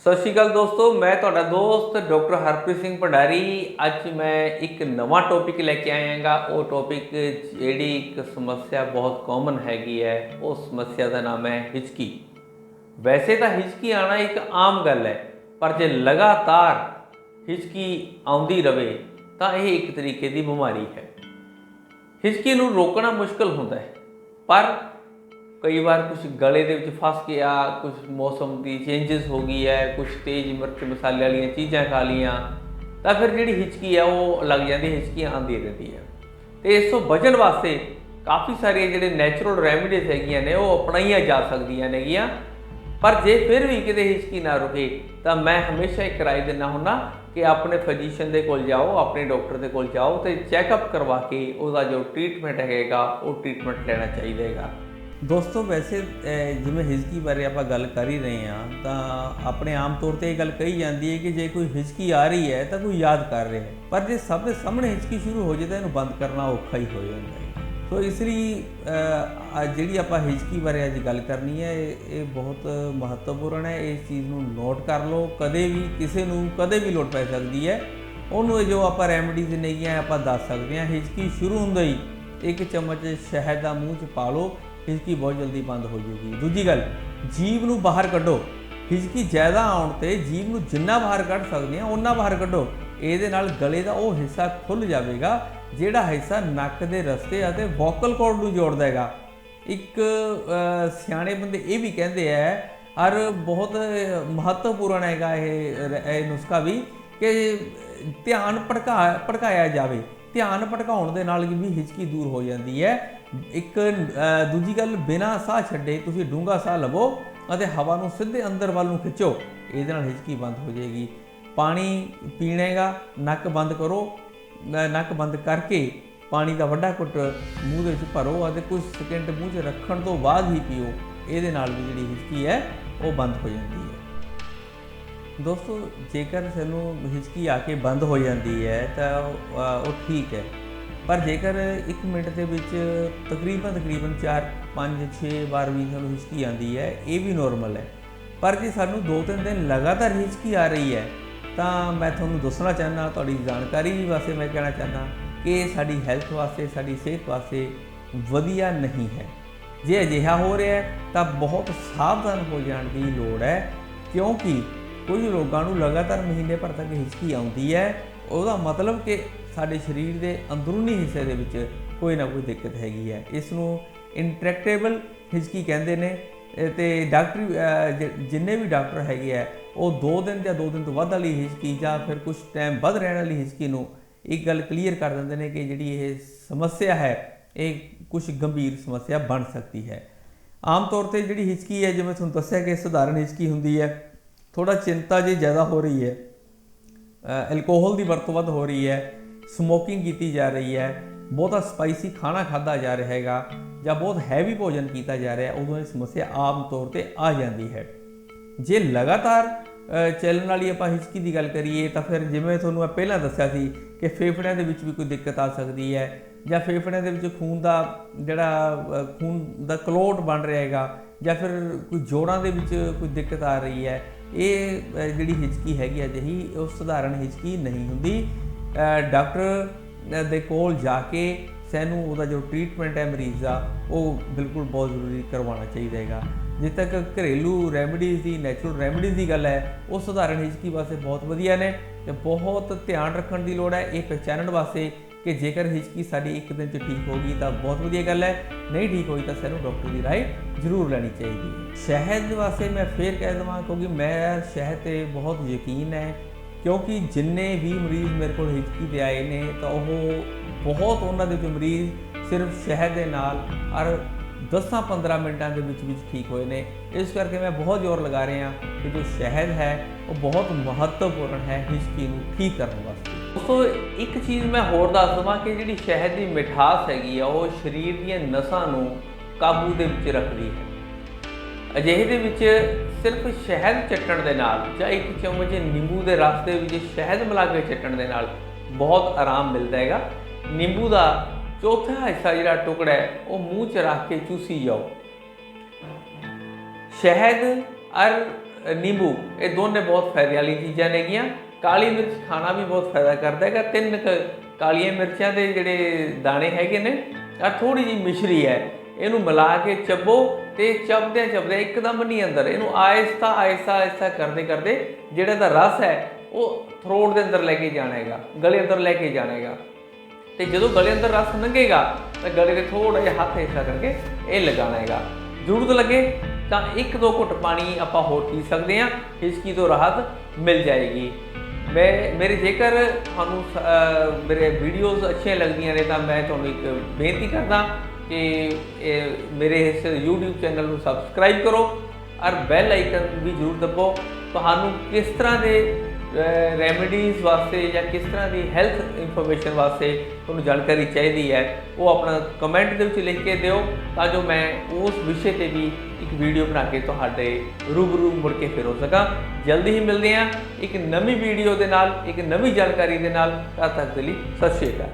सत श्री अकाल दोस्तों, मैं तुहाडा दोस्त डॉक्टर हरप्रीत सिंह भंडारी। अज मैं एक नवा टॉपिक लैके आया। वो टॉपिक जिहड़ी एक समस्या बहुत कॉमन हैगी है, उस समस्या का नाम है हिचकी। वैसे तो हिचकी आना एक आम गल है, पर जे लगातार हिचकी आउंदी रहे तो यह एक तरीके की बीमारी है। हिचकी नूं रोकना मुश्किल होंदा है, पर कई बार कुछ गले दे विच फस गया, कुछ मौसम की चेंजिस हो गई है, कुछ तेज़ मिर्च मसाले वाली चीज़ां खा लियां, तो फिर जिहड़ी हिचकी है वो लग जाती है, हिचकी आती रहती है। तो इस तो बचण वास्ते काफ़ी सारे जिहड़े नैचुरल रैमडीज़ हैगियां ने वो अपनाईयां जा सकदियां नेगियां। पर जे फिर भी किते हिचकी ना रुके तो मैं हमेशा एक राय दिंदा हुंदा कि अपने फिजिशियन दे कोल जाओ, अपने डॉक्टर दे कोल जाओ तो चैकअप करवा के उसका जो ट्रीटमेंट हैगा वो ट्रीटमेंट लेना चाहिए हैगा। दोस्तों वैसे जिवें हिचकी बारे आप गल कर ही रहे हैं तो अपने आम तौर पर यह गल कही जाती है कि जे कोई हिचकी आ रही है तो कोई याद कर रहा है, पर जो सब के सामने हिचकी शुरू हो जाए तो इन्हू बंद करना औखा ही हो जाता है। तो इसलिए जी आप हिचकी बारे अज गल करनी है, ये बहुत महत्वपूर्ण है। इस चीज़ को नोट कर लो, कदे भी किसी को कदे भी लोड़ पै सकती है। उन्होंने जो आप रैमडीज़ नहीं आप दस सकते हैं। हिचकी शुरू होंदे ही एक चम्मच शहद का मूँह च पा लो, हिचकी बहुत जल्दी बंद हो जाएगी। दूजी गल, जीभ नूं बाहर कड्डो। हिचकी ज़्यादा आउण ते जीभ नूं जिन्ना बाहर कढ़ सकते हैं उन्ना बाहर कड्डो। ये गले का वो हिस्सा खुल जाएगा जिहड़ा हिस्सा नक के रस्ते और वोकल कॉर्ड नूं जोड़दा हैगा। एक सियाणे बंदे ये भी कहते हैं और बहुत महत्वपूर्ण हैगा ये नुस्खा भी कि ध्यान भड़काया जाए। ध्यान भड़काउण दे नाल भी हिचकी दूर हो जाती है। एक दूजी गल, बिना साह छड्डे तुसीं डूंगा साह लवो और हवा नूं सीधे अंदर वाल नूं खिच्चो, ये हिचकी बंद हो जाएगी। पानी पीनेगा, नक बंद करो, नक बंद करके पानी का वड्डा घुट मूँह दे विच भरो और कुछ सेकंड मूँह च रखण तो बाद ही पियो। ये नाल भी जिहड़ी हिचकी है वो बंद हो जाती है। दोस्तों जेकर सानूं हिचकी आके बंद हो जाती है तो वो ठीक है, पर जेकर एक मिनट के तकरीबन 4-5-6 बार भी सानूं हिचकी आती है, ये भी नॉर्मल है। पर जो सानूं 2-3 दिन लगातार हिचकी आ रही है तो मैं तुहानूं दसना चाहना, तुहाडी जानकारी वास्ते मैं कहना चाहना कि साडी हैल्थ वास्ते, साडी सेहत वास्ते वधिया नहीं है। जे अजिहा हो रहा है तो बहुत सावधान हो जाने की लोड़ है, क्योंकि कुछ लोगों को लगातार महीने भर तक हिचकी आती है। उसका मतलब कि साडे शरीर के अंदरूनी हिस्से दे विच कोई ना कोई दिक्कत हैगी है। इसनूं इंट्रैक्टेबल हिचकी कहते हैं। तो डॉक्टर जिन्ने भी डॉक्टर हैगे है वो 2 दिन या 2 दिन तो वध वाली हिचकी या फिर कुछ टाइम वध रहने वाली हिचकी नूं एक गल क्लीयर कर देंगे ने कि जिहड़ी ये समस्या है ये कुछ गंभीर समस्या बन सकती है। आम तौर पर जिहड़ी हिचकी है, जिवें तुहानूं दस्सिया कि सधारण हिचकी हुंदी है, थोड़ा चिंता जी ज़्यादा हो रही है, एल्कोहल की वरतों वध हो रही है, समोकिंग की जा रही है, बहुत स्पाइसी खाना खादा जा रहा है या बहुत हैवी भोजन किया जा रहा है, उदों ये समस्या आम तौर पर आ जाती है। जे लगातार चलने वाली आप हिचकी की गल करिए तो फिर जिवें तुहानूं पहलां दस्सिया सी कि फेफड़िਆਂ ਦੇ ਵਿੱਚ भी कोई दिक्कत आ सकती है, या फेफड़िਆਂ ਦੇ ਵਿੱਚ खून का जिहड़ा खून का कलोट बन रहा है, या फिर कोई जोड़ों के विच कोई दिक्कत आ रही है। ये जिहड़ी हिचकी हैगी अजिही वो सधारण हिचकी नहीं हुंदी। डॉक्टर दे कोल जाके सैनू उसका जो ट्रीटमेंट है मरीज़ का वो बिल्कुल बहुत जरूरी करवाना चाहिए है। जिस तक घरेलू रैमडीज़ की, नैचुरल रैमडीज़ की गल है, वो सधारण हिचकी वास्ते बहुत वधिया ने, तो बहुत ध्यान रखने की लोड़ है ये पहचानने वास्ते कि जेकर हिचकी साड़ी एक दिन ठीक होगी तो बहुत वधिया गल है, नहीं ठीक हुई तो सैनू डॉक्टर की राय जरूर लेनी चाहिए। शहद वास्ते मैं फिर कह देवां, क्योंकि मैं शहद से बहुत यकीन है, क्योंकि जिन्ने भी मरीज़ मेरे को हिचकी दे आए ने तो वो बहुत उन्होंने मरीज़ सिर्फ शहद के नाल और 10-15 मिनटों के विच ठीक हुए ने। इस करके मैं बहुत जोर लगा रहा कि जो शहद है वो बहुत महत्वपूर्ण है हिचकी को ठीक करने वास्ते। दोस्तों एक चीज़ मैं होर दस देवां कि जिहड़ी शहद की मिठास हैगी आ वो शरीर दी नसां नूं काबू दे विच रखदी है। अजिहे दे विच सिर्फ शहद चट्टण दे नाल जां एक चम्मच नींबू के रस दे विच शहद मिला के चट्टण दे नाल बहुत आराम मिलता है। नींबू का चौथा हिस्सा जिहड़ा टुकड़ा है वो मूँह च रख के चूसी जाओ। शहद और ਨਿੰਬੂ ਇਹ ਦੋਨੇ ਬਹੁਤ ਫਾਇਦੇ ਵਾਲੀ ਚੀਜ਼ਾਂ ਨੇਗੀਆਂ। ਕਾਲੀ ਮਿਰਚ ਖਾਣਾ ਵੀ ਬਹੁਤ ਫਾਇਦਾ ਕਰਦਾ ਹੈਗਾ। 3 ਕਾਲੀਆਂ ਮਿਰਚਾਂ ਦੇ ਜਿਹੜੇ ਦਾਣੇ ਹੈਗੇ ਨੇ ਆ ਥੋੜੀ ਜਿਹੀ ਮਿਸ਼ਰੀ ਹੈ, ਇਹਨੂੰ ਮਿਲਾ ਕੇ ਚੱਬੋ ਤੇ ਚਬਦਿਆਂ ਇੱਕਦਮ ਨਹੀਂ ਅੰਦਰ, ਇਹਨੂੰ ਆਹਿਸਤਾ ਕਰਦੇ ਜਿਹੜਾ ਦਾ ਰਸ ਹੈ ਉਹ ਥਰੋਟ ਦੇ ਅੰਦਰ ਲੈ ਕੇ ਜਾਣਾ ਹੈਗਾ, ਗਲੇ ਅੰਦਰ ਲੈ ਕੇ ਜਾਣਾ ਹੈਗਾ। ਤੇ ਜਦੋਂ ਗਲੇ ਅੰਦਰ ਰਸ ਲੰਘੇਗਾ ਤਾਂ ਗਲੇ ਦੇ ਥੋੜਾ ਜਿਹਾ ਹੱਥ ਹਿੱਸਾ ਕਰਕੇ ਇਹ ਲਗਾਉਣਾ ਹੈਗਾ। ਜ਼ਰੂਰਤ ਲੱਗੇ ਤਾਂ 1-2 ਘੁੱਟ ਪਾਣੀ ਆਪਾਂ ਹੋਰ ਪੀ ਸਕਦੇ ਹਾਂ, ਹਿਚਕੀ ਤੋਂ ਰਾਹਤ ਮਿਲ ਜਾਏਗੀ। ਮੇਰੇ ਜੇਕਰ ਤੁਹਾਨੂੰ ਮੇਰੇ ਵੀਡੀਓਜ਼ ਅੱਛੀਆਂ ਲੱਗਦੀਆਂ ਨੇ ਤਾਂ ਮੈਂ ਤੁਹਾਨੂੰ ਇੱਕ ਬੇਨਤੀ ਕਰਦਾ ਕਿ ਮੇਰੇ ਇਸ YouTube ਚੈਨਲ ਨੂੰ ਸਬਸਕ੍ਰਾਈਬ ਕਰੋ ਔਰ ਬੈਲ ਆਈਕਨ ਵੀ ਜ਼ਰੂਰ ਦਬਾਓ। ਤੁਹਾਨੂੰ ਕਿਸ ਤਰ੍ਹਾਂ ਦੇ ਰੈਮੀਡੀਜ਼ ਵਾਸਤੇ ਜਾਂ ਕਿਸ ਤਰ੍ਹਾਂ ਦੀ ਹੈਲਥ ਇਨਫੋਰਮੇਸ਼ਨ ਵਾਸਤੇ ਤੁਹਾਨੂੰ ਜਾਣਕਾਰੀ ਚਾਹੀਦੀ ਹੈ ਉਹ ਆਪਣਾ ਕਮੈਂਟ ਦੇ ਵਿੱਚ ਲਿਖ ਕੇ ਦਿਓ, ਤਾਂ ਜੋ ਮੈਂ ਉਸ ਵਿਸ਼ੇ 'ਤੇ ਵੀ ਇੱਕ ਵੀਡੀਓ ਬਣਾ ਕੇ ਤੁਹਾਡੇ ਰੂਬਰੂ ਮੁੜ ਕੇ ਫਿਰ ਹੋ ਸਕਾਂ। ਜਲਦੀ ਹੀ ਮਿਲਦੇ ਹਾਂ ਇੱਕ ਨਵੀਂ ਵੀਡੀਓ ਦੇ ਨਾਲ, ਇੱਕ ਨਵੀਂ ਜਾਣਕਾਰੀ ਦੇ ਨਾਲ। ਤਦ ਤੱਕ ਦੇ ਲਈ ਸਤਿ ਸ਼੍ਰੀ ਅਕਾਲ।